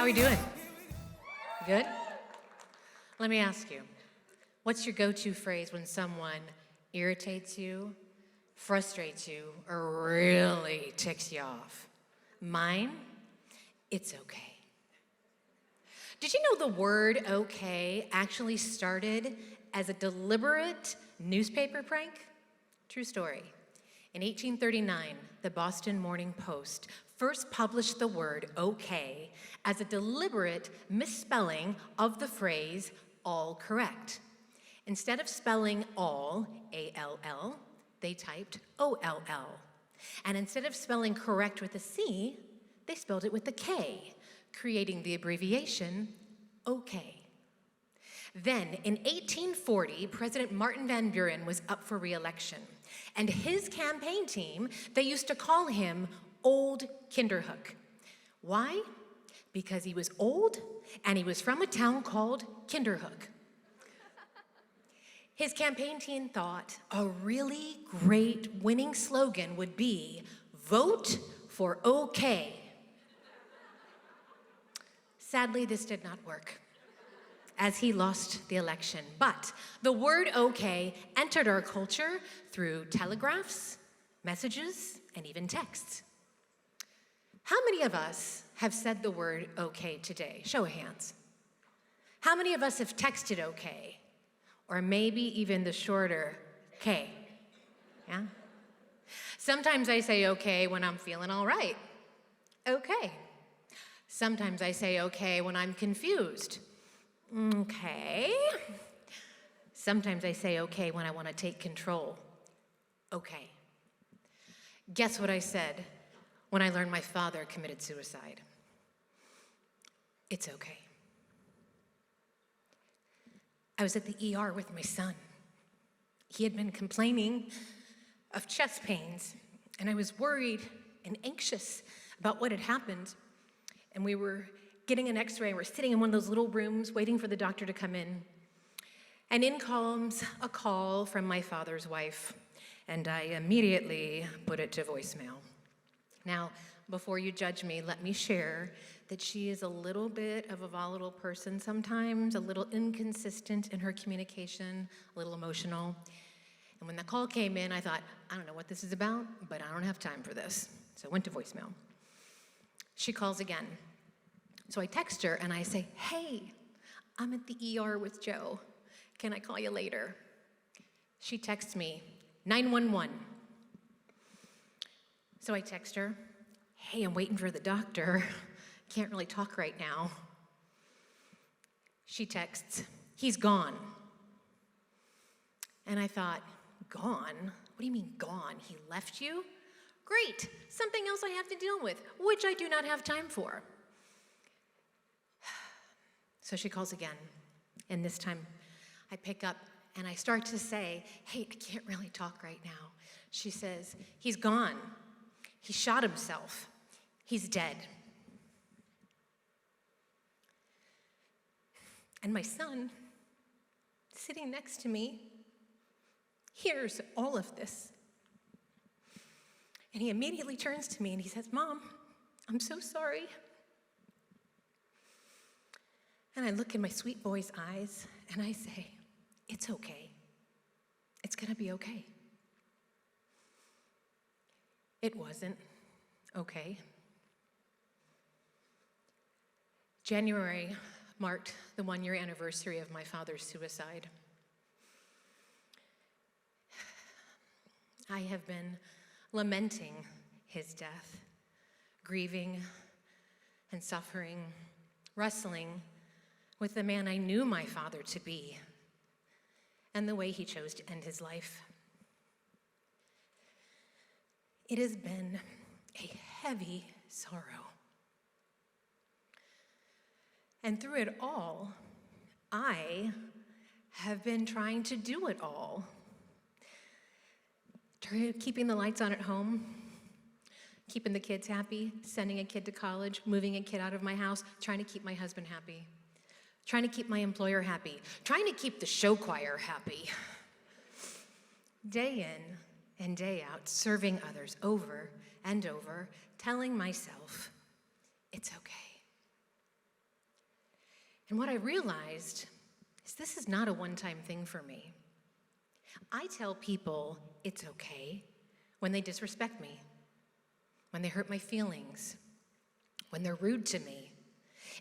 How are we doing? Good? Let me ask you, what's your go-to phrase when someone irritates you, frustrates you, or really ticks you off? Mine? It's okay. Did you know the word okay actually started as a deliberate newspaper prank? True story. In 1839, the Boston Morning Post first published the word okay as a deliberate misspelling of the phrase all correct. Instead of spelling all, A-L-L, they typed O-L-L. And instead of spelling correct with a C, they spelled it with a K, creating the abbreviation OK. Then, in 1840, President Martin Van Buren was up for re-election, and his campaign team, they used to call him Old Kinderhook. Why? Because he was old, and he was from a town called Kinderhook. His campaign team thought a really great winning slogan would be, "Vote for OK." Sadly, this did not work, as he lost the election. But the word okay entered our culture through telegraphs, messages, and even texts. How many of us have said the word okay today? Show of hands. How many of us have texted okay? Or maybe even the shorter K? Yeah? Sometimes I say okay when I'm feeling all right. Okay. Sometimes I say okay when I'm confused. Okay. Sometimes I say okay when I want to take control. Okay. Guess what I said when I learned my father committed suicide? It's okay. I was at the ER with my son. He had been complaining of chest pains, and I was worried and anxious about what had happened. And we were getting an x-ray, and we're sitting in one of those little rooms waiting for the doctor to come in. And in comes a call from my father's wife, and I immediately put it to voicemail. Now, before you judge me, let me share that she is a little bit of a volatile person sometimes, a little inconsistent in her communication, a little emotional. And when the call came in, I thought, I don't know what this is about, but I don't have time for this. So I went to voicemail. She calls again. So I text her and I say, hey, I'm at the ER with Joe. Can I call you later? She texts me, 911. So I text her, hey, I'm waiting for the doctor. Can't really talk right now. She texts, he's gone. And I thought, gone? What do you mean gone? He left you? Great, something else I have to deal with, which I do not have time for. So she calls again, and this time I pick up and I start to say, hey, I can't really talk right now. She says, he's gone. He shot himself. He's dead. And my son, sitting next to me, hears all of this. And he immediately turns to me and he says, Mom, I'm so sorry. And I look in my sweet boy's eyes and I say, it's okay. It's gonna be okay. It wasn't okay. January marked the one-year anniversary of my father's suicide. I have been lamenting his death, grieving and suffering, wrestling with the man I knew my father to be and the way he chose to end his life. It has been a heavy sorrow. And through it all, I have been trying to do it all. Keeping the lights on at home, keeping the kids happy, sending a kid to college, moving a kid out of my house, trying to keep my husband happy, trying to keep my employer happy, trying to keep the show choir happy. Day in and day out, serving others over and over, telling myself, it's okay. And what I realized is this is not a one-time thing for me. I tell people it's okay when they disrespect me, when they hurt my feelings, when they're rude to me.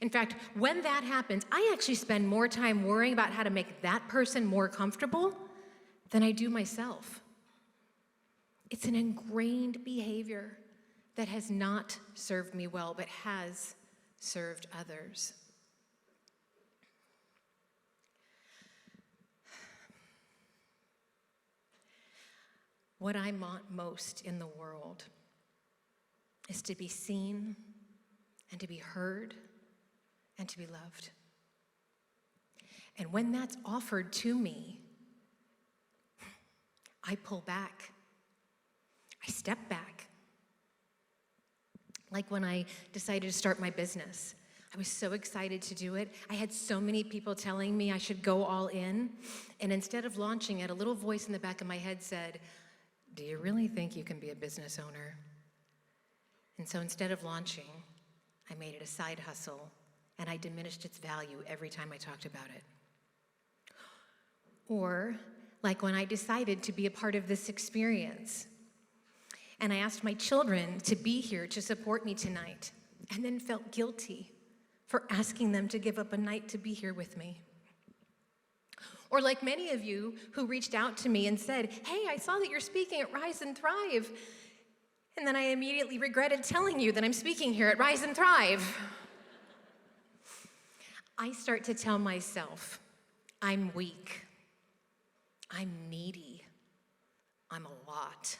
In fact, when that happens, I actually spend more time worrying about how to make that person more comfortable than I do myself. It's an ingrained behavior that has not served me well, but has served others. What I want most in the world is to be seen and to be heard and to be loved. And when that's offered to me, I pull back. I step back. Like when I decided to start my business. I was so excited to do it. I had so many people telling me I should go all in. And instead of launching it, a little voice in the back of my head said, "Do you really think you can be a business owner?" And so instead of launching, I made it a side hustle, and I diminished its value every time I talked about it. Or like when I decided to be a part of this experience, and I asked my children to be here to support me tonight, and then felt guilty for asking them to give up a night to be here with me. Or like many of you who reached out to me and said, "Hey, I saw that you're speaking at Rise and Thrive." And then I immediately regretted telling you that I'm speaking here at Rise and Thrive. I start to tell myself, I'm weak, I'm needy, I'm a lot.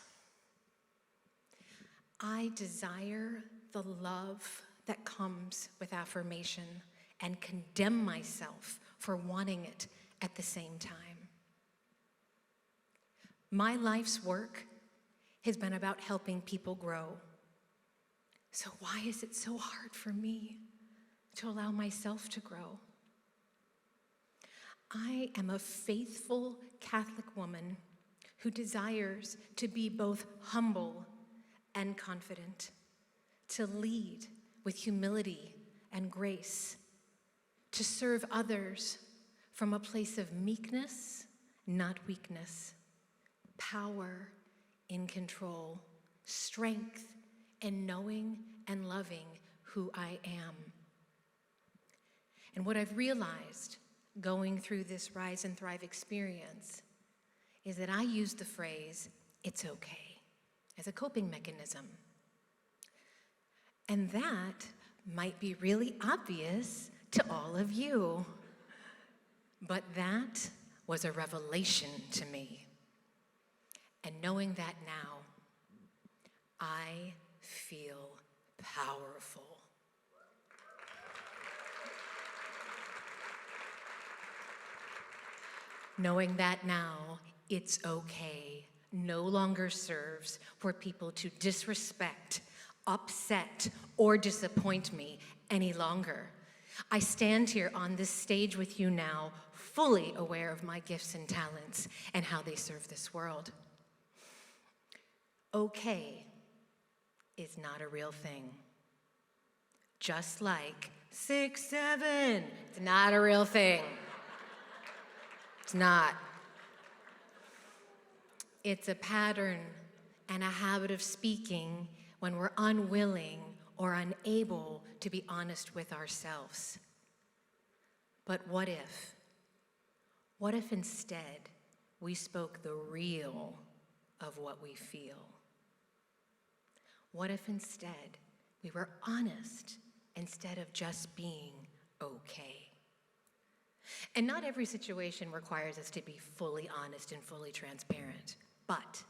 I desire the love that comes with affirmation and condemn myself for wanting it at the same time. My life's work has been about helping people grow. So why is it so hard for me to allow myself to grow? I am a faithful Catholic woman who desires to be both humble and confident, to lead with humility and grace, to serve others from a place of meekness, not weakness, power in control, strength in knowing and loving who I am. And what I've realized going through this Rise and Thrive experience is that I use the phrase, "it's okay," as a coping mechanism. And that might be really obvious to all of you, but that was a revelation to me. And knowing that now, I feel powerful. Knowing that now, it's okay, no longer serves for people to disrespect, upset, or disappoint me any longer. I stand here on this stage with you now, fully aware of my gifts and talents and how they serve this world. Okay is not a real thing. Just like 6'7", it's not a real thing. It's not. It's a pattern and a habit of speaking when we're unwilling or unable to be honest with ourselves. But what if? What if instead we spoke the real of what we feel? What if instead we were honest instead of just being okay? And not every situation requires us to be fully honest and fully transparent, but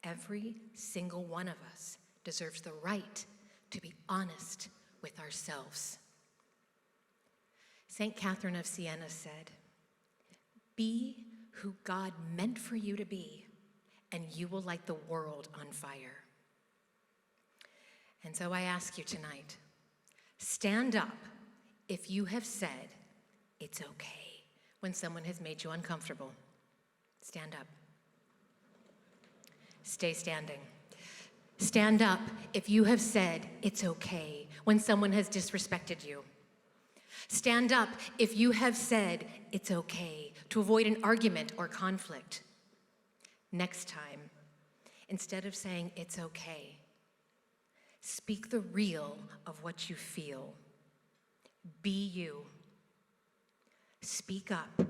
every single one of us deserves the right to be honest with ourselves. St. Catherine of Siena said, "Be who God meant for you to be, and you will light the world on fire." And so I ask you tonight, stand up if you have said it's okay when someone has made you uncomfortable. Stand up. Stay standing. Stand up if you have said it's okay when someone has disrespected you. Stand up if you have said it's okay to avoid an argument or conflict. Next time, instead of saying it's okay, speak the real of what you feel. Be you. Speak up.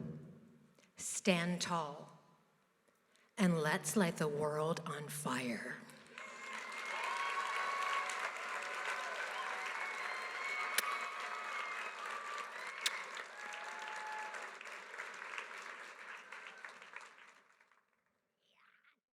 Stand tall. And let's light the world on fire.